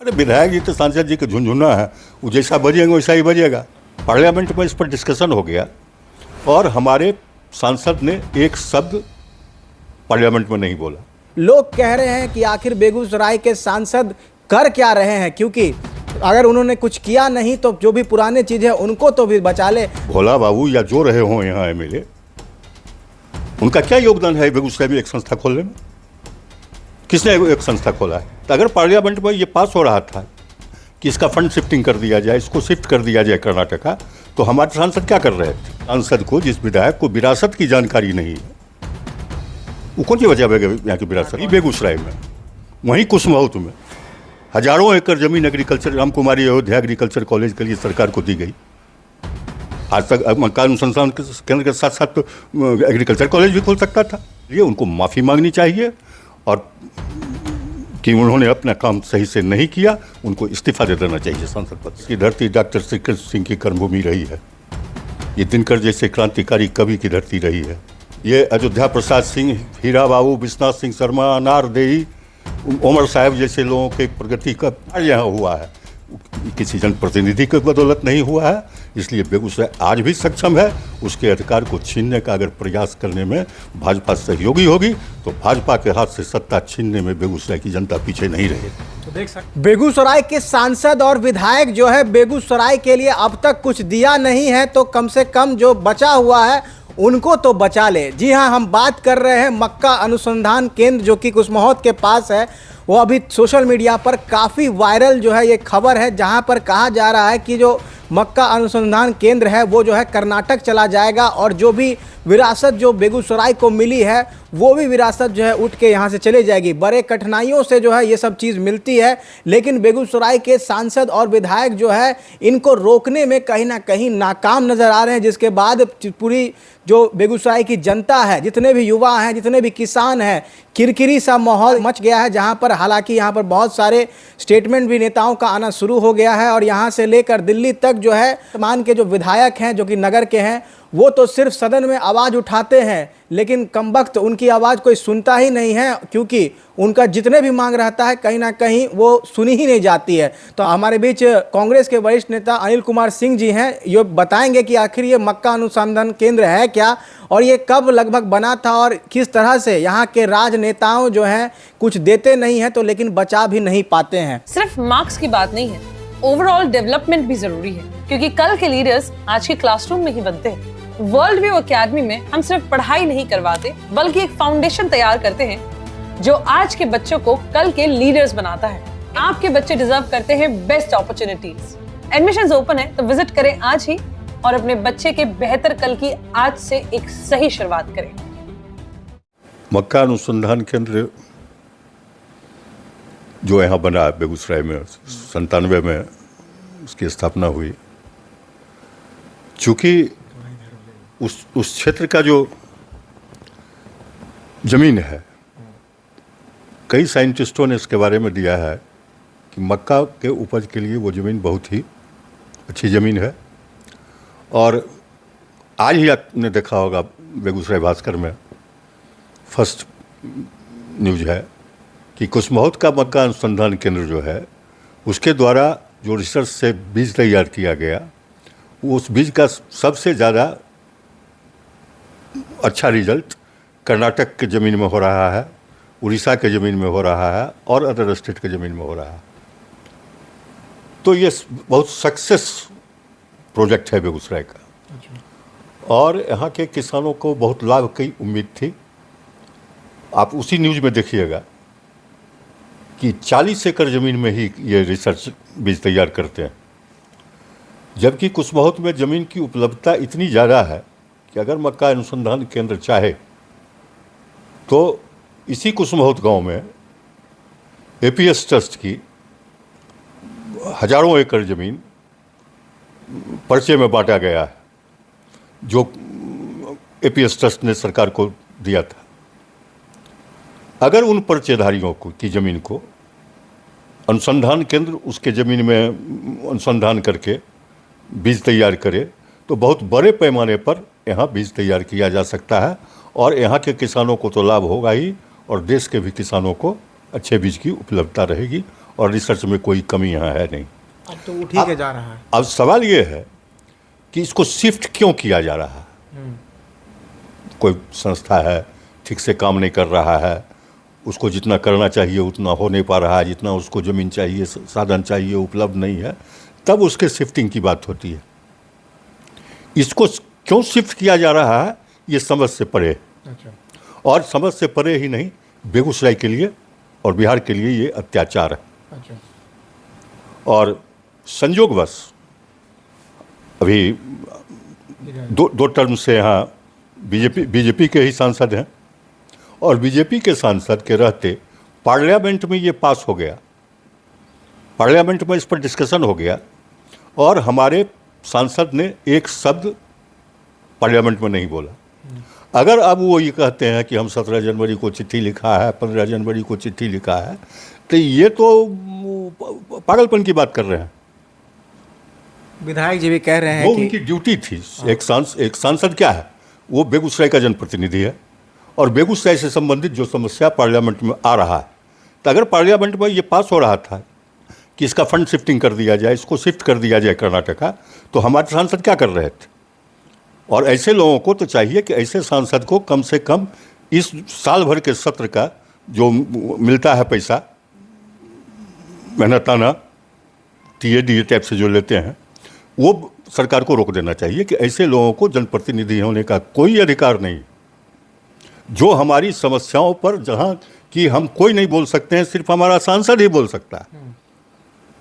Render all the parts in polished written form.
अरे विधायक जी तो सांसद जी के झुनझुना है, वो जैसा बजेंगे वैसा ही बजेगा। पार्लियामेंट में इस पर डिस्कशन हो गया और हमारे सांसद ने एक शब्द पार्लियामेंट में नहीं बोला। लोग कह रहे हैं कि आखिर बेगूसराय के सांसद कर क्या रहे हैं, क्योंकि अगर उन्होंने कुछ किया नहीं तो जो भी पुराने चीज़ है उनको तो भी बचा ले। भोला बाबू या जो रहे हों यहाँ एमएलए, उनका क्या योगदान है बेगूसराय में एक संस्था खोलने में? किसने एक संस्था खोला है? तो अगर पार्लियामेंट में ये पास हो रहा था कि इसका फंड शिफ्टिंग कर दिया जाए, इसको शिफ्ट कर दिया जाए कर्नाटका, तो हमारे सांसद क्या कर रहे थे? सांसद को, जिस विधायक को विरासत की जानकारी नहीं है, वो कौन सी वजह है यहाँ की विरासत? बेगूसराय में, वहीं कुशमहोत में हजारों एकड़ जमीन agriculture, Ramkumari Ayodhya agriculture college के लिए सरकार को दी गई। आज तक मक्का अनुसंधान केंद्र के साथ साथ एग्रीकल्चर कॉलेज भी खोल सकता था। ये उनको माफ़ी मांगनी चाहिए और कि उन्होंने अपना काम सही से नहीं किया, उनको इस्तीफा दे देना चाहिए सांसद पद से। धरती डॉक्टर श्री कृष्ण सिंह की कर्मभूमि रही है, ये दिनकर जैसे क्रांतिकारी कवि की धरती रही है। ये अयोध्या प्रसाद सिंह, हीरा बाबू, विश्वनाथ सिंह शर्मा, अनार देई, उमर साहब जैसे लोगों के प्रगति का यहाँ हुआ है, किसी जनप्रतिनिधि की बदौलत नहीं हुआ है। इसलिए बेगूसराय आज भी सक्षम है। उसके अधिकार को छीनने का अगर प्रयास करने में भाजपा सहयोगी होगी तो भाजपा के हाथ से सत्ता छीनने में बेगूसराय की जनता पीछे नहीं रहेगी। तो देख सकते बेगूसराय के सांसद और विधायक जो है बेगूसराय के लिए अब तक कुछ दिया नहीं है, तो कम से कम जो बचा हुआ है उनको तो बचा ले। जी हाँ, हम बात कर रहे हैं मक्का अनुसंधान केंद्र जो कि कुशमहोत के पास है। वो अभी सोशल मीडिया पर काफ़ी वायरल जो है ये खबर है, जहां पर कहा जा रहा है कि जो मक्का अनुसंधान केंद्र है वो जो है कर्नाटक चला जाएगा और जो भी विरासत जो बेगूसराय को मिली है वो भी विरासत जो है उठ के यहाँ से चले जाएगी। बड़े कठिनाइयों से जो है ये सब चीज़ मिलती है, लेकिन बेगूसराय के सांसद और विधायक जो है इनको रोकने में कहीं ना कहीं नाकाम नज़र आ रहे हैं, जिसके बाद पूरी जो बेगूसराय की जनता है, जितने भी युवा हैं, जितने भी किसान हैं, किरकिरी सा माहौल मच गया है। जहाँ पर हालांकि यहाँ पर बहुत सारे स्टेटमेंट भी नेताओं का आना शुरू हो गया है और यहाँ से लेकर दिल्ली तक जो है वर्तमान के जो विधायक हैं जो कि नगर के हैं वो तो सिर्फ सदन में आवाज़ उठाते हैं, लेकिन कमबख्त उनकी आवाज़ कोई सुनता ही नहीं है, क्योंकि उनका जितने भी मांग रहता है कहीं ना कहीं वो सुनी ही नहीं जाती है। तो हमारे बीच कांग्रेस के वरिष्ठ नेता अनिल कुमार सिंह जी हैं, ये बताएंगे कि आखिर ये मक्का अनुसंधान केंद्र है क्या और ये कब लगभग बना था और किस तरह से यहाँ के राजनेताओं जो हैं कुछ देते नहीं हैं तो लेकिन बचा भी नहीं पाते हैं। सिर्फ मार्क्स की बात नहीं है, ओवरऑल डेवलपमेंट भी जरूरी है, क्योंकि कल के लीडर्स आज के क्लासरूम में ही बनते हैं। वर्ल्ड व्यू एकेडमी में हम सिर्फ पढ़ाई नहीं करवाते बल्कि एक फाउंडेशन तैयार करते हैं जो आज के बच्चों को कल के लीडर्स बनाता है। आपके बच्चे डिजर्व करते हैं बेस्ट अपॉर्चुनिटीज। एडमिशंस ओपन है, तो विजिट करें आज ही और अपने बच्चे के बेहतर कल की आज से एक सही शुरुआत करें। मक्का अनुसंधान केंद्र जो यहाँ बना बेगूसराय में 97 में उसकी स्थापना हुई, चूँकि उस क्षेत्र का जो ज़मीन है, कई साइंटिस्टों ने इसके बारे में दिया है कि मक्का के उपज के लिए वो ज़मीन बहुत ही अच्छी ज़मीन है। और आज ही आपने देखा होगा बेगूसराय भास्कर में फर्स्ट न्यूज़ है कि कुशमहोत का मक्का अनुसंधान केंद्र जो है उसके द्वारा जो रिसर्च से बीज तैयार किया गया, उस बीज का सबसे ज़्यादा अच्छा रिजल्ट कर्नाटक के ज़मीन में हो रहा है, उड़ीसा के ज़मीन में हो रहा है और अदर स्टेट के ज़मीन में हो रहा है। तो ये बहुत सक्सेस प्रोजेक्ट है बेगूसराय का और यहाँ के किसानों को बहुत लाभ की उम्मीद थी। आप उसी न्यूज़ में देखिएगा कि 40 एकड़ ज़मीन में ही ये रिसर्च बीज तैयार करते हैं, जबकि कुशमहोत में ज़मीन की उपलब्धता इतनी ज़्यादा है कि अगर मक्का अनुसंधान केंद्र चाहे तो इसी कुशमहोत गांव में एपीएस ट्रस्ट की हजारों एकड़ ज़मीन पर्चे में बांटा गया है, जो एपीएस ट्रस्ट ने सरकार को दिया था। अगर उन पर्चेधारियों को की ज़मीन को अनुसंधान केंद्र उसके ज़मीन में अनुसंधान करके बीज तैयार करे तो बहुत बड़े पैमाने पर यहाँ बीज तैयार किया जा सकता है और यहाँ के किसानों को तो लाभ होगा ही और देश के भी किसानों को अच्छे बीज की उपलब्धता रहेगी और रिसर्च में कोई कमी यहाँ है नहीं। अब तो वो ठीक है जा रहा है। अब सवाल ये है कि इसको शिफ्ट क्यों किया जा रहा है। कोई संस्था है ठीक से काम नहीं कर रहा है, उसको जितना करना चाहिए उतना हो नहीं पा रहा है, जितना उसको ज़मीन चाहिए साधन चाहिए उपलब्ध नहीं है, तब उसके शिफ्टिंग की बात होती है। इसको क्यों शिफ्ट किया जा रहा है ये समझ से परे है। अच्छा। और समझ से परे ही नहीं, बेगूसराय के लिए और बिहार के लिए ये अत्याचार है। अच्छा। और संयोगवश अभी दो टर्म से यहाँ बीजेपी के ही सांसद हैं, और बीजेपी के सांसद के रहते पार्लियामेंट में ये पास हो गया, पार्लियामेंट में इस पर डिस्कशन हो गया, और हमारे सांसद ने एक शब्द पार्लियामेंट में नहीं बोला। अगर अब वो ये कहते हैं कि हम 17 जनवरी को चिट्ठी लिखा है, 15 जनवरी को चिट्ठी लिखा है, तो ये तो पागलपन की बात कर रहे हैं। विधायक जी भी कह रहे हैं वो कि उनकी ड्यूटी थी। एक सांसद क्या है, वो बेगूसराय का जनप्रतिनिधि है, और बेगूसराय से संबंधित जो समस्या पार्लियामेंट में आ रहा है, तो अगर पार्लियामेंट में ये पास हो रहा था कि इसका फंड शिफ्टिंग कर दिया जाए, इसको शिफ्ट कर दिया जाए कर्नाटका, तो हमारे सांसद क्या कर रहे थे। और ऐसे लोगों को तो चाहिए कि ऐसे सांसद को कम से कम इस साल भर के सत्र का जो मिलता है पैसा, मेहनताना टीए टाइप से जो लेते हैं, वो सरकार को रोक देना चाहिए कि ऐसे लोगों को जनप्रतिनिधि होने का कोई अधिकार नहीं। जो हमारी समस्याओं पर जहाँ कि हम कोई नहीं बोल सकते हैं, सिर्फ हमारा सांसद ही बोल सकता है।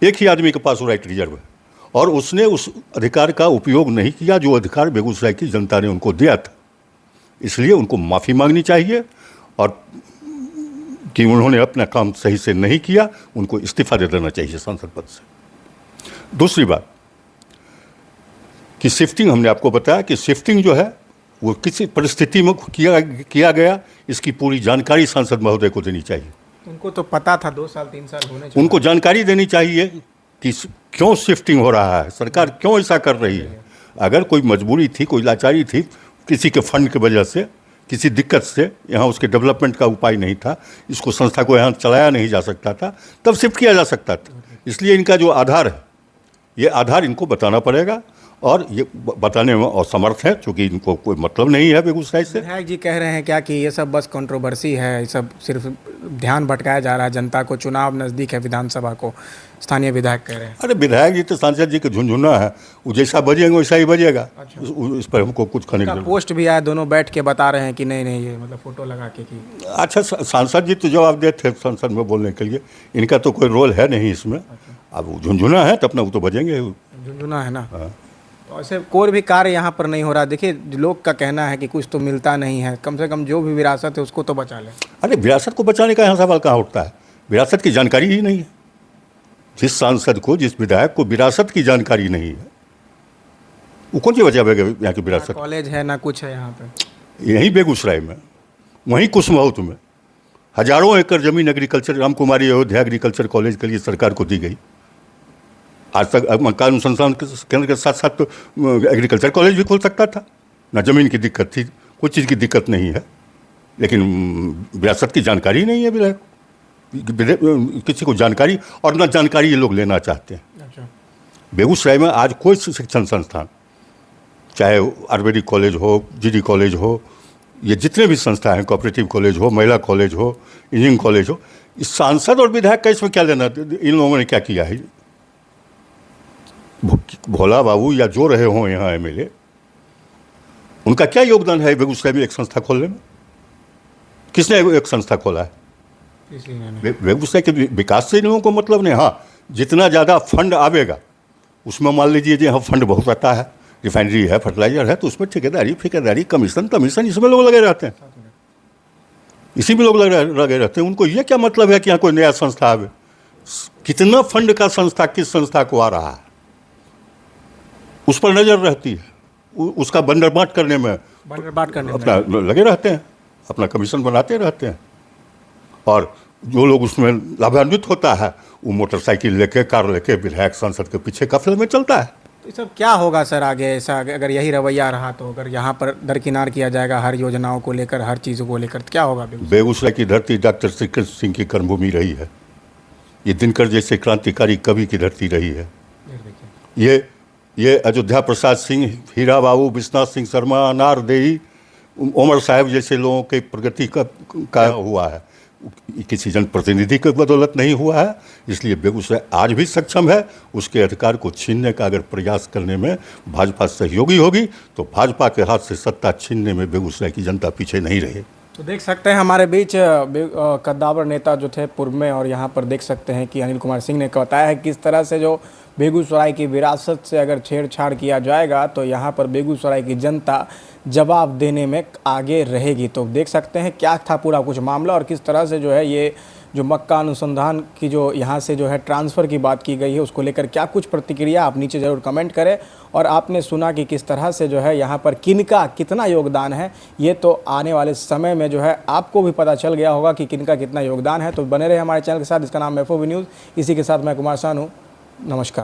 एक ही आदमी के पास वो राइट रिजर्व है, और उसने उस अधिकार का उपयोग नहीं किया जो अधिकार बेगूसराय की जनता ने उनको दिया था। इसलिए उनको माफ़ी मांगनी चाहिए, और कि उन्होंने अपना काम सही से नहीं किया, उनको इस्तीफा दे देना चाहिए सांसद पद से। दूसरी बात कि शिफ्टिंग, हमने आपको बताया कि शिफ्टिंग जो है वो किसी परिस्थिति में किया गया, इसकी पूरी जानकारी सांसद महोदय को देनी चाहिए। उनको तो पता था 2 साल 3 साल होने चाहिए। उनको जानकारी देनी चाहिए कि क्यों शिफ्टिंग हो रहा है, सरकार क्यों ऐसा कर रही है। अगर कोई मजबूरी थी, कोई लाचारी थी, किसी के फंड की वजह से, किसी दिक्कत से यहाँ उसके डेवलपमेंट का उपाय नहीं था, इसको संस्था को यहाँ चलाया नहीं जा सकता था, तब शिफ्ट किया जा सकता था। इसलिए इनका जो आधार है, ये आधार इनको बताना पड़ेगा, और ये बताने में असमर्थ है, क्योंकि इनको कोई मतलब नहीं है बेगूसराय से। विधायक जी कह रहे हैं क्या कि ये सब बस कंट्रोवर्सी है, ये सब सिर्फ ध्यान भटकाया जा रहा है जनता को, चुनाव नज़दीक है विधानसभा को, स्थानीय विधायक कह रहे हैं। अरे विधायक जी तो सांसद जी के झुंझुना है, वो जैसा बजेंगे वैसा ही बजेगा। अच्छा। इस पर हमको कुछ कहने की पोस्ट भी आया, दोनों बैठ के बता रहे हैं कि नहीं ये मतलब फोटो लगा के कि। अच्छा, सांसद जी तो जवाब देते थे संसद में बोलने के लिए, इनका तो कोई रोल है नहीं इसमें। अब वो झुंझुना है तो अपना वो तो बजेंगे, झुंझुना है ना। तो ऐसे कोई भी कार्य यहाँ पर नहीं हो रहा। देखिए लोग का कहना है कि कुछ तो मिलता नहीं है, कम से कम जो भी विरासत है उसको तो बचा लें। अरे विरासत को बचाने का यहाँ सवाल कहाँ उठता है, विरासत की जानकारी ही नहीं है। जिस सांसद को, जिस विधायक को विरासत की जानकारी नहीं है, वो कौन सी बचावेगा यहाँ की विरासत। कॉलेज है ना कुछ है यहाँ पे, यहीं बेगूसराय में, वहीं कुशमहोत में हजारों एकड़ जमीन एग्रीकल्चर, राम कुमारी अयोध्या एग्रीकल्चर कॉलेज के लिए सरकार को दी गई। आज तक कानून अनुसंधान केंद्र के साथ साथ तो एग्रीकल्चर कॉलेज भी खोल सकता था ना, ज़मीन की दिक्कत थी, कोई चीज़ की दिक्कत नहीं है, लेकिन विरासत की जानकारी नहीं है विधायक, किसी को जानकारी, और ना जानकारी ये लोग लेना चाहते हैं। अच्छा। बेगूसराय में आज कोई शिक्षण संस्थान, चाहे आयुर्वेदिक कॉलेज हो, जीडी कॉलेज हो, ये जितने भी संस्था हैं, कोऑपरेटिव कॉलेज हो, महिला कॉलेज हो, इंजीनियरिंग कॉलेज हो, इस सांसद और विधायक का इसमें क्या लेना, इन लोगों ने क्या किया है। भोला बाबू या जो रहे हों यहाँ एमएलए, उनका क्या योगदान है बेगूसराय में एक संस्था खोलने में। किसने एक संस्था खोला है, बेगूसराय के विकास से इन लोगों को मतलब नहीं। हाँ, जितना ज़्यादा फंड आवेगा उसमें मान लीजिए जी हाँ फंड बहुत आता है, रिफाइनरी है, फर्टिलाइजर है, तो उसमें ठेकेदारी कमीशन इसमें लोग लगे रहते हैं, इसी में लोग लगे रहते हैं। उनको ये क्या मतलब है कि यहाँ कोई नया संस्था आवे, कितना फंड का संस्था किस संस्था को आ रहा है उस पर नज़र रहती है, उसका बंडर बांट करने में अपना लगे रहते हैं, अपना कमीशन बनाते रहते हैं। और जो लोग उसमें लाभान्वित होता है वो मोटरसाइकिल लेके, कार लेके विधायक सांसद के पीछे काफिले में चलता है। तो सब क्या होगा सर आगे, ऐसा अगर यही रवैया रहा तो, अगर यहाँ पर दरकिनार किया जाएगा हर योजनाओं को लेकर, हर चीज़ों को लेकर, तो क्या होगा। बेगूसराय की धरती डॉक्टर श्रीकृष्ण सिंह की कर्मभूमि रही है, ये दिनकर जैसे क्रांतिकारी कवि की धरती रही है। ये अयोध्या प्रसाद सिंह, हीरा बाबू, विश्वनाथ सिंह शर्मा, अनार देई, उमर साहब जैसे लोगों के प्रगति का हुआ है, किसी जनप्रतिनिधि की बदौलत नहीं हुआ है। इसलिए बेगूसराय आज भी सक्षम है। उसके अधिकार को छीनने का अगर प्रयास करने में भाजपा सहयोगी होगी तो भाजपा के हाथ से सत्ता छीनने में बेगूसराय की जनता पीछे नहीं रहे। तो देख सकते हैं हमारे बीच कद्दावर नेता जो थे पूर्व में, और यहाँ पर देख सकते हैं कि अनिल कुमार सिंह ने बताया है किस तरह से जो बेगूसराय की विरासत से अगर छेड़छाड़ किया जाएगा तो यहाँ पर बेगूसराय की जनता जवाब देने में आगे रहेगी। तो देख सकते हैं क्या था पूरा कुछ मामला, और किस तरह से जो है ये जो मक्का अनुसंधान की जो यहाँ से जो है ट्रांसफ़र की बात की गई है उसको लेकर क्या कुछ प्रतिक्रिया आप नीचे ज़रूर कमेंट करें। और आपने सुना कि किस तरह से जो है यहाँ पर किनका कितना योगदान है, ये तो आने वाले समय में जो है आपको भी पता चल गया होगा कि किनका कितना योगदान है। तो बने रहे हमारे चैनल के साथ। इसका नाम FOB न्यूज़। इसी के साथ मैं कुमार सानू, नमस्कार।